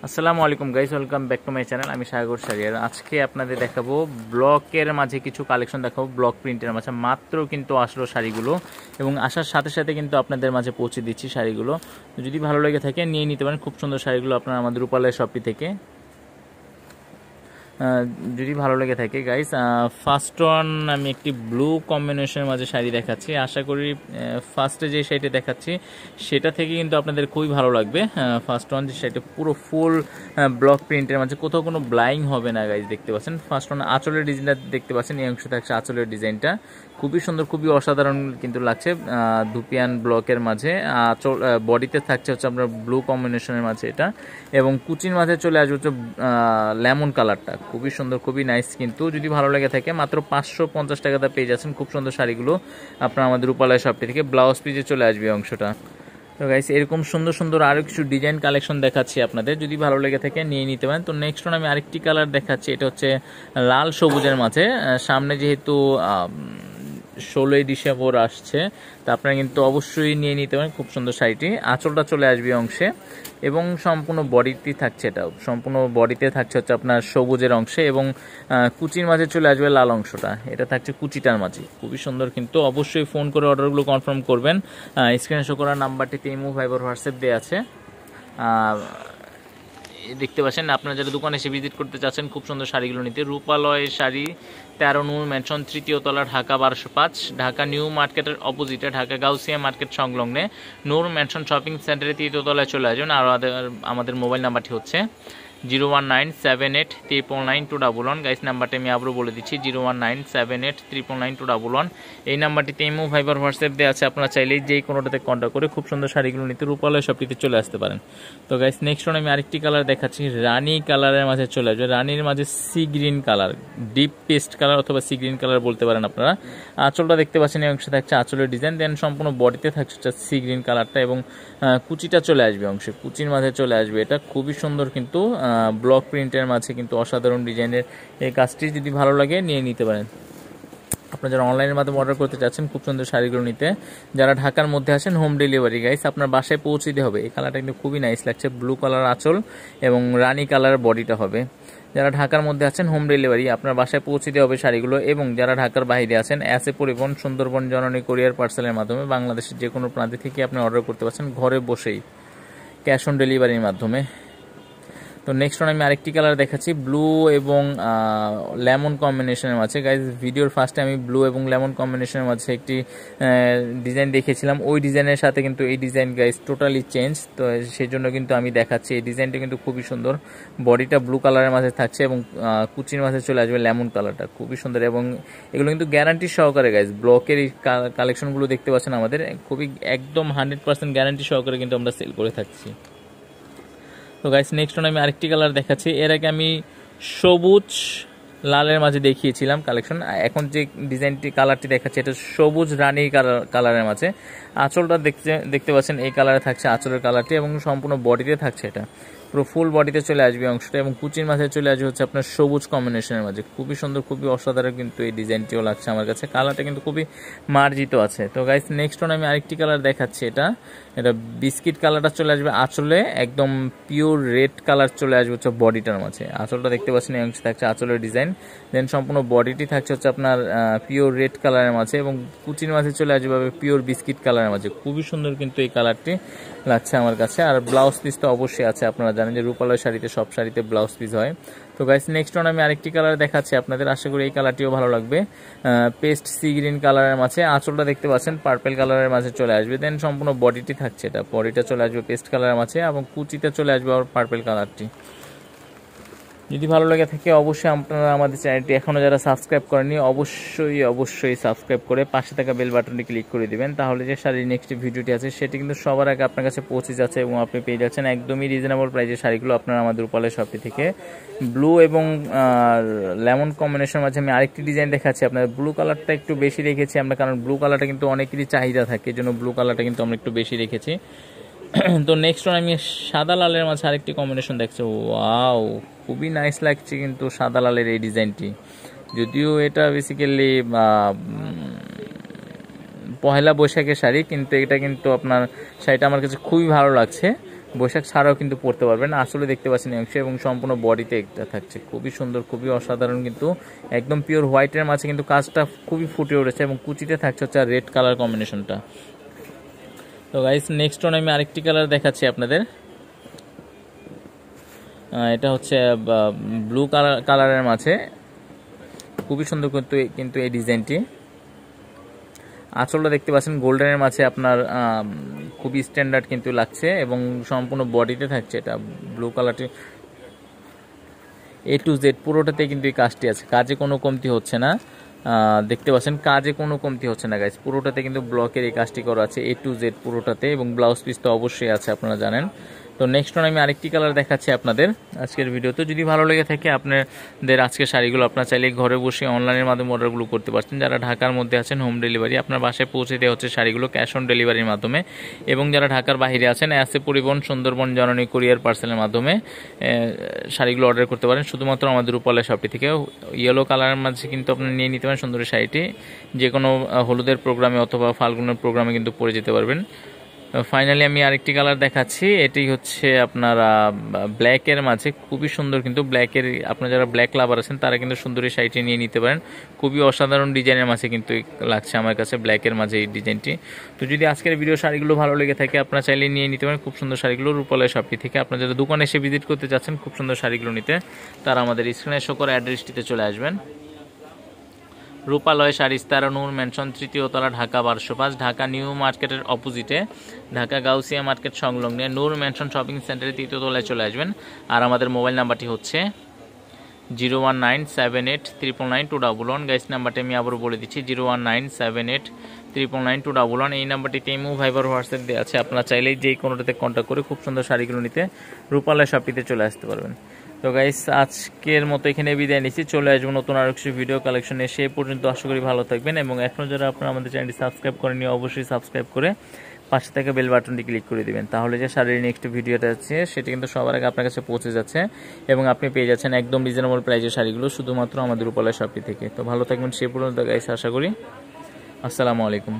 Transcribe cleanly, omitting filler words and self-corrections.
আসসালামু আলাইকুম guys, welcome back to my channel. আমি সাগর সারিয়ার। আজকে আপনাদের দেখাবো ব্লকের মাঝে কিছু কালেকশন দেখাবো। ব্লক প্রিন্টের মাঝে মাত্র কিন্তু আসলো শাড়িগুলো, এবং আসার সাথে সাথে কিন্তু আপনাদের মাঝে পৌঁছে দিচ্ছি শাড়িগুলো। যদি ভালো লেগে থাকে নিয়ে নিতে পারেন। খুব সুন্দর শাড়িগুলো আপনারা আমাদের রূপালয় শপি থেকে যদি ভালো লেগে থাকে গাইস। ফার্স্ট ওয়ান আমি একটি ব্লু কম্বিনেশনের মাঝে শাড়ি দেখাচ্ছি। আশা করি ফার্স্টে যে শাড়িটা দেখাচ্ছি সেটা থেকে কিন্তু আপনাদের খুবই ভালো লাগবে। ফার্স্ট ওয়ান যে শাড়িটা পুরো ফুল ব্লক প্রিন্টের মাঝে, কোথাও কোনো ব্লাইং হবে না গাইস। দেখতে পাচ্ছেন ফার্স্ট ওয়ান আঁচলের ডিজাইনটা দেখতে পাচ্ছেন। এই অংশ থাকছে আঁচলের ডিজাইনটা, খুবই সুন্দর, খুবই অসাধারণ কিন্তু লাগছে। ধুপিয়ান ব্লকের মাঝে বডিতে থাকছে হচ্ছে আপনার ব্লু কম্বিনেশনের মাঝে এটা, এবং কুচির মাঝে চলে আসবে হচ্ছে লেমন কালারটা। খুবই সুন্দর, খুবই নাইস কিন্তু। যদি ভালো লেগে থাকে মাত্র 550 টাকাতে পেয়ে যাচ্ছেন খুব সুন্দর শাড়িগুলো আপনার আমাদের রূপালয় শপটি থেকে। ব্লাউজ পিসে চলে আসবে অংশটা। তো গাইস এরকম সুন্দর সুন্দর আরও কিছু ডিজাইন কালেকশন দেখাচ্ছি আপনাদের, যদি ভালো লেগে থাকে নিয়ে নিতে পারেন। তো নেক্সট আমি আরেকটি কালার দেখাচ্ছি, এটা হচ্ছে লাল সবুজের মাঝে। সামনে যেহেতু 16ই ডিসেম্বর আসছে, তা আপনারা কিন্তু অবশ্যই নিয়ে নিতে পারেন খুব সুন্দর শাড়িটি। আঁচলটা চলে আসবে অংশে, এবং সম্পূর্ণ বডিতে থাকছে, এটা সম্পূর্ণ বডিতে থাকছে হচ্ছে আপনার সবুজের অংশে, এবং কুচির মাঝে চলে আসবে লাল অংশটা। এটা থাকছে কুচিটার মাঝে, খুবই সুন্দর কিন্তু। অবশ্যই ফোন করে অর্ডারগুলো কনফার্ম করবেন। স্ক্রিনে শো করা নাম্বারটিতে ইমো, ভাইবার, হোয়াটসঅ্যাপ দেওয়া আছে। দেখতে পাচ্ছেন আপনারা যারা দোকানে এসে ভিজিট করতে চাচ্ছেন খুব সুন্দর শাড়িগুলো নিতে, রূপালয় শাড়ি 13 নূর ম্যানশন, 3য় তলা, ঢাকা 1205, ঢাকা নিউ মার্কেটের অপোজিটে, ঢাকা গাউসিয়া মার্কেট সংলগ্নে নূর ম্যানশন শপিং সেন্টারে 3য় তলায় চলে আসবেন। আর আমাদের মোবাইল নাম্বারটি হচ্ছে 01978399211। গাইস নাম্বারটা আমি আবারও বলে দিচ্ছি, 01978399211। এই নাম্বারটিতে ইমো, ভাইবার, হোয়াটসঅ্যাপ দেওয়া আছে। আপনারা চাইলেই যেই কোনোটাতে কন্ট্যাক্ট করে খুব সুন্দর শাড়িগুলো নিতে রূপালয় শপটিতে চলে আসতে পারেন। তো গাইস নেক্সট আমি আরেকটি কালার দেখাচ্ছি, রানী কালারের মাঝে চলে আসবে। রানীর মাঝে sea green colour, deep paste colour অথবা সি গ্রিন কালার বলতে পারেন আপনারা। আঁচলটা দেখতে পাচ্ছেন, এই অংশে থাকছে আঁচলের ডিজাইন, দেন সম্পূর্ণ বডিতে থাকছে সি গ্রিন কালারটা, এবং কুচিটা চলে আসবে অংশে, কুচির মাঝে চলে আসবে। এটা খুবই সুন্দর কিন্তু, ব্লক প্রিন্টের মাঝে কিন্তু অসাধারণ ডিজাইনের এই কাজটি। যদি ভালো লাগে নিয়ে নিতে পারেন। আপনারা যারা অনলাইনের মাধ্যমে অর্ডার করতে চাচ্ছেন খুব সুন্দর শাড়িগুলো নিতে, যারা ঢাকার মধ্যে আছেন হোম ডেলিভারি গাইস, আপনার বাসায় পৌঁছে দিতে হবে। এই কালারটা কিন্তু খুবই নাইস লাগছে, ব্লু কালার আঁচল এবং রানী কালার বডিটা হবে। যারা ঢাকার মধ্যে আছেন হোম ডেলিভারি, আপনার বাসায় পৌঁছে দেওয়া হবে শাড়িগুলো। এবং যারা ঢাকার বাইরে আছেন এসএ পরিবহন, সুন্দরবন জননী কোরিয়ার পার্সেলের মাধ্যমে বাংলাদেশের যে কোনো প্রান্ত থেকে আপনি অর্ডার করতে পারছেন ঘরে বসেই, ক্যাশ অন ডেলিভারির মাধ্যমে। তো নেক্সট আমি আরেকটি কালার দেখাচ্ছি, ব্লু এবং লেমন কম্বিনেশনের মাঝে। গাইজ ভিডিওর ফার্স্টে আমি ব্লু এবং লেমন কম্বিনেশনের মাঝে একটি ডিজাইন দেখেছিলাম, ওই ডিজাইনের সাথে কিন্তু এই ডিজাইন গাইজ টোটালি চেঞ্জ। তো সেই জন্য কিন্তু আমি দেখাচ্ছি, এই ডিজাইনটা কিন্তু খুবই সুন্দর। বডিটা ব্লু কালারের মাঝে থাকছে, এবং কুচির মাঝে চলে আসবে লেমন কালারটা, খুবই সুন্দর। এবং এগুলো কিন্তু গ্যারান্টি সহকারে গাইজ, ব্লকের এই কালেকশনগুলো দেখতে পাচ্ছেন আমাদের, খুবই একদম 100% গ্যারান্টি সহকারে কিন্তু আমরা সেল করে থাকছি। তো গাইস নেক্সট আমি আরেকটি কালার দেখাচ্ছি। এর আগে আমি সবুজ লালের মাঝে দেখিয়েছিলাম কালেকশন, এখন যে ডিজাইনটি কালারটি দেখাচ্ছি এটা সবুজ রানী কালারের মাঝে। আঁচলটা দেখতে পাচ্ছেন এই কালারে থাকছে আঁচলের কালারটি, এবং সম্পূর্ণ বডিতে থাকছে, এটা পুরো ফুল বডিতে চলে আসবে অংশটা, এবং কুচির মাঝে চলে আসবে হচ্ছে আপনার সবুজ কম্বিনেশনের মাঝে। খুবই সুন্দর, খুবই অসাধারণ কিন্তু এই ডিজাইনটিও লাগছে আমার কাছে। কালারটা কিন্তু খুবই মার্জিত আছে। তো গাইস নেক্সট আমি আরেকটি কালার দেখাচ্ছি, এটা বিস্কিট কালারটা চলে আসবে আঁচলে, একদম পিওর রেড কালার চলে আসবে হচ্ছে বডিটার মাঝে। আঁচলটা দেখতে পাচ্ছেন এই অংশে থাকছে আঁচলের ডিজাইন, দেন সম্পূর্ণ বডিটি থাকছে হচ্ছে আপনার পিওর রেড কালারের মাঝে, এবং কুচির মাঝে চলে আসবে পিওর বিস্কিট কালারের মাঝে। খুবই সুন্দর কিন্তু এই কালারটি লাগছে আমার কাছে। আর ব্লাউজ পিস তো অবশ্যই আছে, আপনারা জানেন যে রূপালয় শাড়িতে সব শাড়িতে ব্লাউজ পিস হয়। তো গাইস নেক্সট আমি আরেকটি কালার দেখাচ্ছি আপনাদের, আশা করি এই কালারটিও ভালো লাগবে। পেস্ট সি গ্রিন কালারের মাঝে, আঁচলটা দেখতে পাচ্ছেন পার্পেল কালারের মাঝে চলে আসবে, দেন সম্পূর্ণ বডিটি থাকছে, এটা বডিটা চলে আসবে পেস্ট কালারের মাঝে, এবং কুচিতে চলে আসবে আর পার্পেল কালারটি। যদি ভালো লাগে থাকে অবশ্যই আপনারা আমাদের চ্যানেলটি এখনও যারা সাবস্ক্রাইব করেননি অবশ্যই সাবস্ক্রাইব করে পাশে থাকা বেল বাটনটি ক্লিক করে দিবেন, তাহলে যে শাড়ির নেক্সট ভিডিওটি আছে সেটি কিন্তু সবার আগে আপনার কাছে পৌঁছে যাচ্ছে, এবং আপনি পেয়ে যাচ্ছেন একদমই রিজনেবল প্রাইসের শাড়িগুলো আপনারা আমাদের রূপালয় শপটি থেকে। ব্লু এবং লেমন কম্বিনেশনের মাঝে আমি আরেকটি ডিজাইন দেখাচ্ছি আপনার। ব্লু কালারটা একটু বেশি রেখেছি আমরা, কারণ ব্লু কালারটা কিন্তু অনেকেরই চাহিদা থাকে, এই জন্য ব্লু কালারটা কিন্তু আমরা একটু বেশি রেখেছি। তো নেক্সট আমি সাদা লালের মাঝে আরেকটি কম্বিনেশন দেখছি, ওয়াও খুবই নাইস লাগছে কিন্তু সাদা লালের এই ডিজাইনটি। যদিও এটা বেসিক্যালি পহেলা বৈশাখের শাড়ি, কিন্তু এটা কিন্তু আপনার শাড়িটা আমার কাছে খুবই ভালো লাগছে। বৈশাখ ছাড়াও কিন্তু পরতে পারবেন। আসলে দেখতে পাচ্ছেন অংশ এবং সম্পূর্ণ বডিতে একটা থাকছে, খুবই সুন্দর, খুবই অসাধারণ, কিন্তু একদম পিওর হোয়াইটের মাঝে কিন্তু কাজটা খুবই ফুটে উঠেছে এবং কুচিতে থাকছে হচ্ছে রেড কালার কম্বিনেশনটা। তো গাইস নেক্সট ওয়ান আমি আরেকটি কালার দেখাচ্ছি আপনাদের। এটা হচ্ছে ব্লু কালারের মাঝে খুবই সুন্দর কিন্তু এই ডিজাইনটি। আঁচলটা দেখতে পাচ্ছেন গোল্ডেনের মাঝে আপনার খুবই স্ট্যান্ডার্ড কিন্তু লাগছে এবং সম্পূর্ণ বডিতে থাকছে এটা ব্লু কালারটি। A to Z পুরোটাতে কিন্তু এই কাজটি আছে, কাজে কোনো কমতি হচ্ছে না। দেখতে পাচ্ছেন কাজে কোনো কমতি হচ্ছে না গাইস, পুরোটাতে কিন্তু ব্লকের এই কাজটি করা আছে A to Z পুরোটাতে, এবং ব্লাউজ পিস তো অবশ্যই আছে আপনারা জানেন। তো নেক্সট ওয়ান আমি আরেকটি কালার দেখাচ্ছি আপনাদের আজকের ভিডিওতে। যদি ভালো লেগে থাকে আপনাদের আজকের শাড়িগুলো আপনারা চাইলে ঘরে বসে অনলাইনের মাধ্যমে অর্ডারগুলো করতে পারছেন। যারা ঢাকার মধ্যে আছেন হোম ডেলিভারি আপনার বাসায় পৌঁছে দেওয়া হচ্ছে শাড়িগুলো ক্যাশ অন ডেলিভারির মাধ্যমে, এবং যারা ঢাকার বাইরে আছেন এসে পরিবহন, সুন্দরবন, জননী কুরিয়ার পার্সেলের মাধ্যমে শাড়িগুলো অর্ডার করতে পারেন শুধুমাত্র আমাদের রূপালয় শপটি থেকে। ইয়েলো কালারের মাঝে কিন্তু আপনি নিয়ে নিতে পারেন সুন্দর শাড়িটি, যে কোনো হলুদের প্রোগ্রামে অথবা ফাল্গুনের প্রোগ্রামে কিন্তু পরে যেতে পারবেন। ফাইনালি আমি আরেকটি কালার দেখাচ্ছি, এটি হচ্ছে আপনার ব্ল্যাকের মাঝে খুবই সুন্দর, কিন্তু ব্ল্যাকের আপনারা যারা ব্ল্যাক লাভার আছেন তারা কিন্তু সুন্দর এই শাড়িটি নিয়ে নিতে পারেন। খুবই অসাধারণ ডিজাইনের মাঝে কিন্তু লাগছে আমার কাছে ব্ল্যাকের মাঝে এই ডিজাইনটি। তো যদি আজকের ভিডিও শাড়িগুলো ভালো লেগে থাকে আপনারা চাইলে নিয়ে নিতে পারেন খুব সুন্দর শাড়িগুলো রূপালয় শপটি থেকে। আপনারা যারা দোকানে এসে ভিজিট করতে চাচ্ছেন খুব সুন্দর শাড়িগুলো নিতে, তারা আমাদের স্ক্রিনে শো করা অ্যাড্রেসটিতে চলে আসবেন। রূপালয় শাড়ি, নূর ম্যানশন, 3য় তলা, ঢাকা 1205, ঢাকা নিউ মার্কেটের অপোজিটে, ঢাকা গাউসিয়া মার্কেট সংলগ্নে নূর ম্যানশন শপিং সেন্টারের 3য় তলায় চলে আসবেন। আর আমাদের মোবাইল নাম্বারটি হচ্ছে 01978999211। গাইস নাম্বারটি আমি আবারও বলে দিচ্ছি 01978999211। এই নাম্বারটিতে ইমো, ভাইবার, হোয়াটসঅ্যাপ দেওয়া আছে, আপনারা চাইলেই যে কোনোটাতে কন্ট্যাক্ট করে খুব সুন্দর শাড়িগুলো নিতে রূপালয় শপটিতে চলে আসতে পারবেন। তো গাইস আজকের মতো এখানে বিদায় নিচ্ছি, চলে আসবো নতুন আরো কিছু ভিডিও কালেকশন এসে। এই পর্যন্ত আশা করি ভালো থাকবেন, এবং এখনও যারা আপনারা আমাদের চ্যানেলটি সাবস্ক্রাইব করেননি অবশ্যই সাবস্ক্রাইব করে পাশে থাকা বেল বাটনটি ক্লিক করে দিবেন, তাহলে যে শাড়ির নেক্সট ভিডিওটা আছে সেটা কিন্তু সবার আগে আপনার কাছে পৌঁছে যাচ্ছে, এবং আপনি পেয়ে যাচ্ছেন একদম রিজনেবল প্রাইসের শাড়িগুলো শুধুমাত্র আমাদের রূপালয় শপটি থেকে। তো ভালো থাকবেন সেই পর্যন্ত গাইস, আশা করি। আসসালামু আলাইকুম।